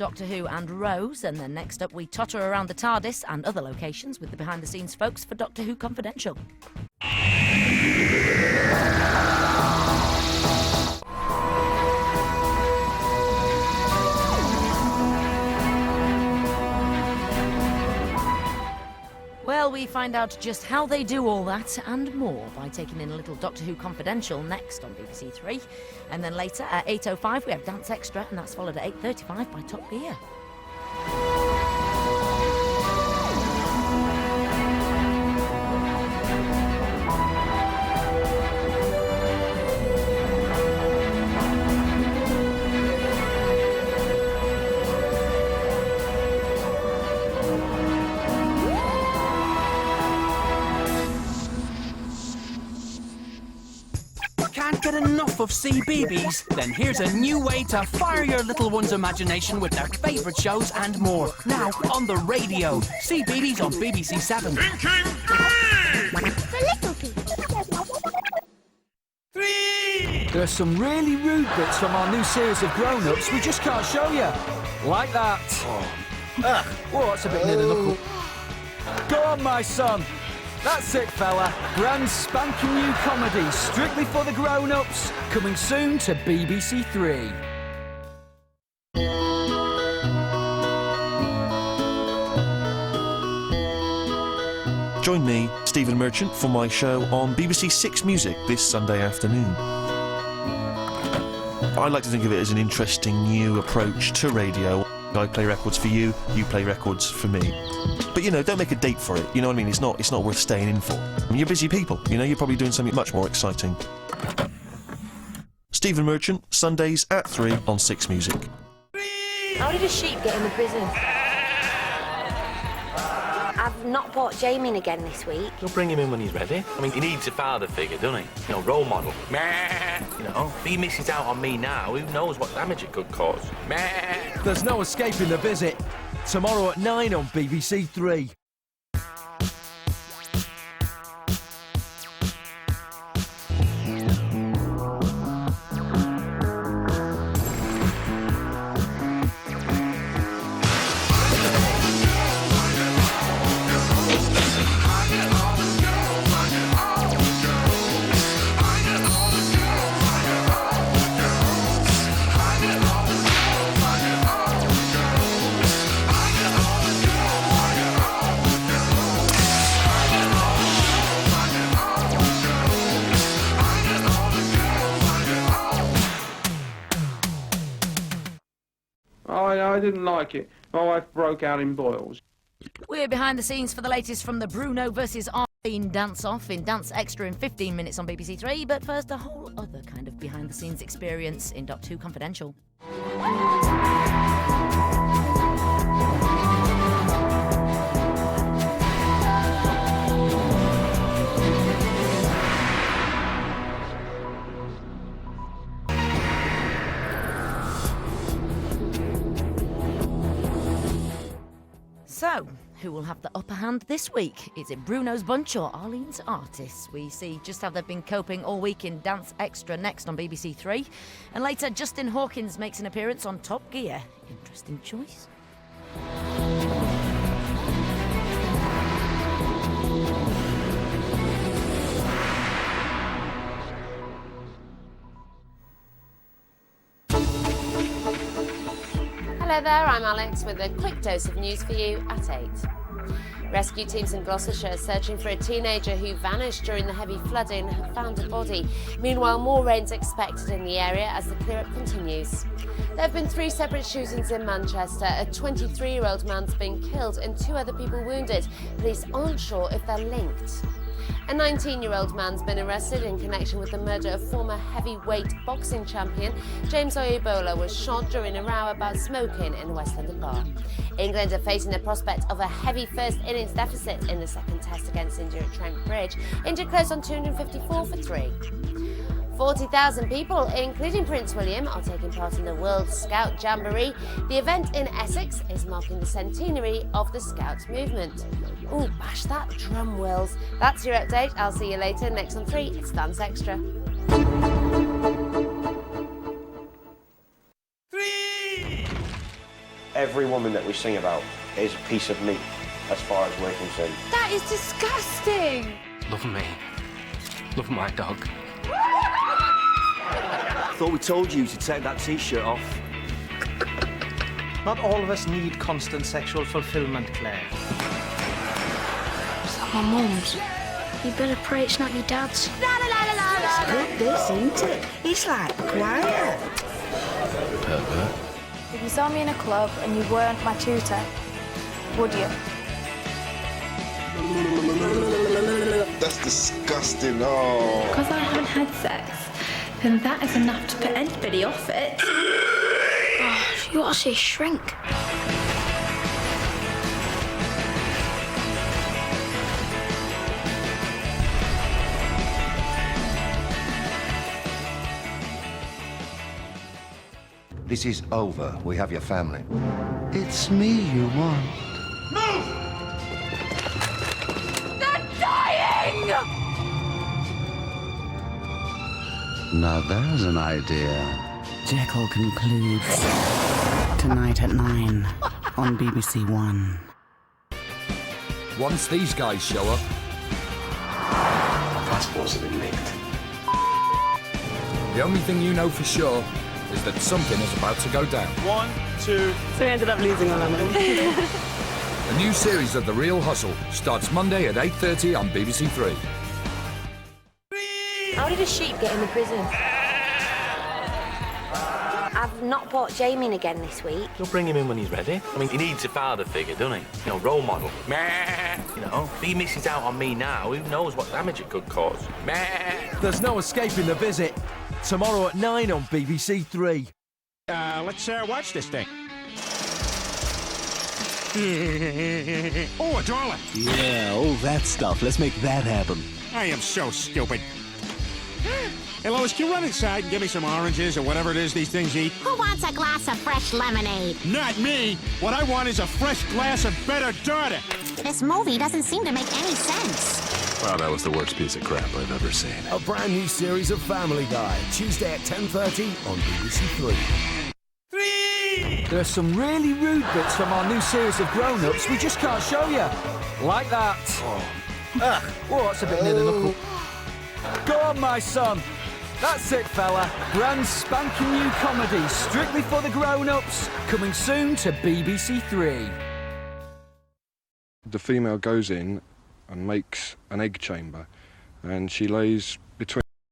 Doctor Who and Rose, and then next up we totter around the TARDIS and other locations with the behind-the-scenes folks for Doctor Who Confidential. Well, we find out just how they do all that and more by taking in a little Doctor Who Confidential next on BBC Three. And then later at 8:05 we have Dance Extra, and that's followed at 8:35 by Top Gear. Can't get enough of CBeebies? Then here's a new way to fire your little one's imagination with their favourite shows and more. Now on the radio. CBeebies on BBC 7. Thinking three! For little people. 3! There are some really rude bits from our new series of grown-ups we just can't show you. Like that. Ugh, whoa, that's a bit near the knuckle. Go on, my son. That's it, fella. Brand spanking new comedy, strictly for the grown-ups. Coming soon to BBC Three. Join me, Stephen Merchant, for my show on BBC Six Music this Sunday afternoon. I like to think of it as an interesting new approach to radio. I play records for you, you play records for me. But, you know, don't make a date for it, you know what I mean? It's not worth staying in for. I mean, you're busy people, you know, you're probably doing something much more exciting. Stephen Merchant, Sundays at 3 on Six Music. How did a sheep get in the prison? I've not bought Jamie in again this week. You'll bring him in when he's ready. I mean, he needs a father figure, doesn't he? You know, role model. Meh. You know, if he misses out on me now, who knows what damage it could cause. Meh. There's no escaping the visit. Tomorrow at 9 on BBC Three. I didn't like it. My wife broke out in boils. We're behind the scenes for the latest from the Bruno versus Arlene dance-off in Dance Extra in 15 minutes on BBC Three, but first a whole other kind of behind-the-scenes experience in Doctor Who Confidential. So, who will have the upper hand this week? Is it Bruno's bunch or Arlene's artists? We see just how they've been coping all week in Dance Extra next on BBC Three. And later, Justin Hawkins makes an appearance on Top Gear. Interesting choice. Hello there, I'm Alex with a quick dose of news for you at 8. Rescue teams in Gloucestershire searching for a teenager who vanished during the heavy flooding have found a body. Meanwhile, more rain's expected in the area as the clear-up continues. There have been 3 separate shootings in Manchester. A 23-year-old man's been killed and 2 other people wounded. Police aren't sure if they're linked. A 19-year-old man's been arrested in connection with the murder of former heavyweight boxing champion James Oyebola was shot during a row about smoking in a West London bar. England are facing the prospect of a heavy first innings deficit in the second test against India at Trent Bridge. India closed on 254 for 3. 40,000 people, including Prince William, are taking part in the World Scout Jamboree. The event in Essex is marking the centenary of the Scout movement. Ooh, bash that drum, Wills. That's your update. I'll see you later. Next on 3, it's Dance Extra. 3! Every woman that we sing about is a piece of meat, as far as we're concerned. That is disgusting. Love me. Love my dog. Thought we told you to take that T-shirt off. Not all of us need constant sexual fulfillment, Claire. It's like my mum's. You better pray it's not your dad's. It's good, this, isn't it? It's like quiet. Pervert. If you saw me in a club and you weren't my tutor, would you? That's disgusting. Oh. Because I haven't had sex, then that is enough to put anybody off it. Oh, you ought to see shrink. This is over. We have your family. It's me you want. Move! They're dying! Now there's an idea. Jekyll concludes tonight at 9 on BBC One. Once these guys show up, My passports have been nicked. the only thing you know for sure is that something is about to go down. 1, 2. So we ended up losing all our money. A new series of The Real Hustle starts Monday at 8:30 on BBC Three. How did a sheep get in the prison? I've not brought Jamie in again this week. You'll bring him in when he's ready. I mean, he needs a father figure, doesn't he? You know, role model. You know, if he misses out on me now, who knows what damage it could cause. There's no escaping the visit. Tomorrow at 9 on BBC Three. Let's watch this thing. Oh, a dollar. Yeah, all that stuff. Let's make that happen. I am so stupid. Hey, Lois, can you run inside and give me some oranges or whatever it is these things eat? Who wants a glass of fresh lemonade? Not me. What I want is a fresh glass of better daughter. This movie doesn't seem to make any sense. Wow, that was the worst piece of crap I've ever seen. A brand new series of Family Guy, Tuesday at 10:30 on BBC Three. There's some really rude bits from our new series of grown-ups we just can't show you. Like that. Ugh, oh, that's a bit near the knuckle. Go on, my son. That's it, fella. Brand spanking new comedy, strictly for the grown-ups, coming soon to BBC Three. The female goes in and makes an egg chamber, and she lays